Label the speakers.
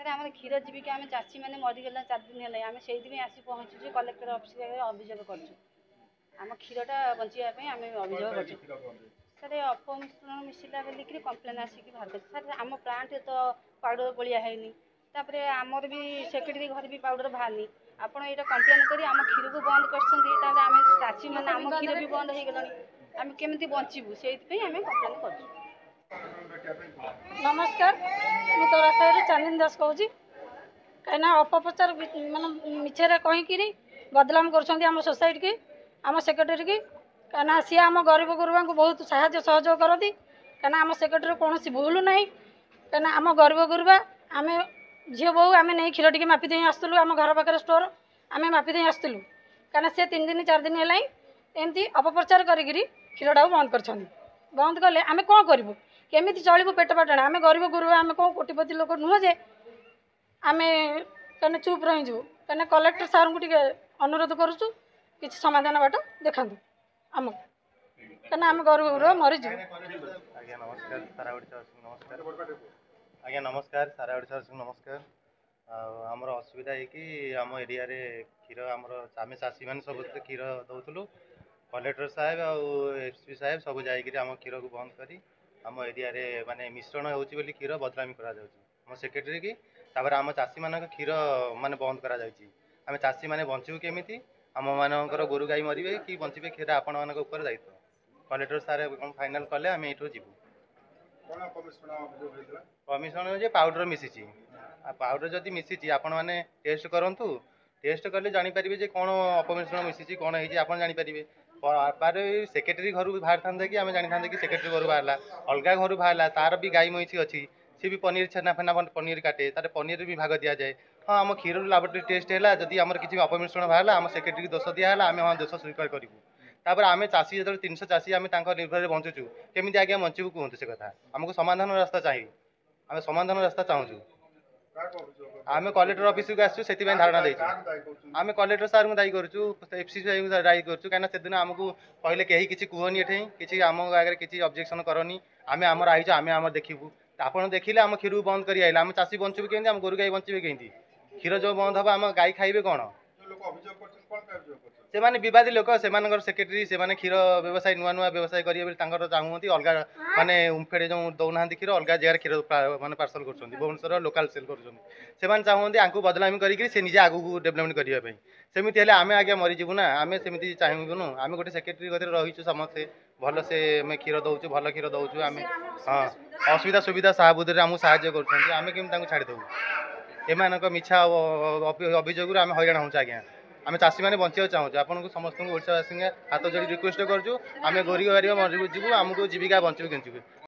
Speaker 1: सारे आम क्षीर जीविका आम चाषी मैंने मरीगला 4 दिन है आम से आसी पहुँचु कलेक्टर ऑफिस अभियोग करम क्षीरटा बचाई आम अभियोग कर सारे अपमिश्रण मिसला बोलिक कम्प्लेन आसिक बाहर कर सारे आम प्लांट तो पाउडर गोलिया है तापर आमर भी सेक्रेटरी घर भी पाउडर बाहरनी आपड़ ये कम्प्लेन कर आम क्षीर को बंद कर आम चाषी मैंने आम क्षीर भी बंद हो गला आम केमी बचबू से आम कम्प्लेन कर
Speaker 2: नमस्कार मुझे तोरासाही चांदनी दास कहूँ कहीं अपप्रचार मानने मिछे कहीकि बदनाम कर सोसाइटी की आम सेक्रेटरी की कहीं सी आम गरीब गुरुआ को बहुत साहाय्य सहयोग करती कहीं आम सेक्रेटरी कौन भूल ना कहीं आम गरीब गुरुआ आम झील बोहू आम नहीं क्षीर टी मापी दे आसलु आम घर पाखे स्टोर आम मापी दे आसलु कहीं सी 3 दिन 4 दिन है एमती अपप्रचार करी क्षीरटा बंद कर बंद कले आम कौन करूँ केमी चलू पेट पाटना आम गरीब गुरुआ आम कौन कोटिपति लोक नुह जे आम कहीं चुप रहीजु कहीं कलेक्टर सार को अनुरोध करुचु कि समाधान बाट देखा आम कहीं आम गरीब गुरुआ मरीजु।
Speaker 3: आज्ञा नमस्कार सारा ओडिशा नमस्कार आमर असुविधा है कि आम एरिया रे क्षीर आमर आम चाषी मैंने सब क्षीर दौलू कलेक्टर साहेब एसपी साहेब सब जाकर आम क्षीर को बंद करी आम एरिया रे माने मिश्रण होची बोली क्षीर बदनामी करा जाउची आम सेक्रेटरी की तापर आम चाषी मान क्षीर माने बंद करा जाउची आम चाषी माने बंचू केमिति आम मानकर गोरु गाई मरबे कि बंचबे क्षीर आपण मानक ऊपर दायित्व कलेक्टर सारे फाइनाल कले आम एठू जीवु कमिशन जे पाउडर मिसी पाउडर जदि मिसी आपण मैंने टेस्ट करूँ टेस्ट कले जानीपारे जे कौन अपमिश्रण मिसी कौन है आप जानीपारे सेक्रेटरी घर बाहर था कि आम जानी था कि सेक्रेटरी घर बाहर अलग घर बाहर तार भी गाई मईसी अच्छी सी भी पनीर छेना फेना पनीर काटे तार पनीर भी भाग दि जाए हाँ आम क्षीर लाबोरेटरी टेस्ट है जदि आम किसी अपमिश्रण बाहर आम सेक्रेटरी दोष दिहला आम हाँ दोष स्वीकार करूँ तापर आम चाषी जो 300 चाषी आम निर्भर बंचुचु केमी आज्ञा बंचू कहतु से कथा आमको समाधान रास्ता चाहिए आम समाधान रास्ता चाहूँ आम कलेक्टर ऑफिस को आसु से धारणा देचु आम कलेक्टर सार को दायी करूँ एफसी को दायी करूँ कहीं से दिन आमको कहले कहीं किसी कहनी एठे किसी आम आगे किसी ऑब्जेक्शन करनी आम आमर आईचु आम आम देखू आपड़ देखिले आम क्षीर बंद कर आइले आम चाषी बंचबे केमी आम गोरु गाई बंचे केमी क्षीर जो बंद हम आम गाई खाइबे कौन से माने विवादी लोक से सेक्रेटरी से क्षीर व्यवसाय नुआ नुआ व्यवसाय करेंगे चाहूँगी अलग माने उम्फेड़े जो दौना क्षीर अलग जगह क्षीर माने पार्सल कर भुवनेश्वर लोकाल सेल कर चाहूँगी आपको बदनामी करके निजे आगू डेभलपमेंट करने सेमती हेल्ले आम आगे मरीजु ना आम सेमती चाहूँ आम गोटे सेक्रेटरी गति रहीचु समस्ते भल से क्षीर दौचु भल क्षीर दौचु आम हाँ असुविधा सुविधा सहाबुद्ध आमको साहय करमी छाड़देबू एमानक मिछा अभियोग आम हैरान होचु आज्ञा आम चाषी मैंने बचा चाहूँ आपको समस्त ओडावासी हाथ जोड़ी रिक्वेस्ट करूँ आम गोरी गाड़ी मरीजु आमको जीविका बंचू केंचु।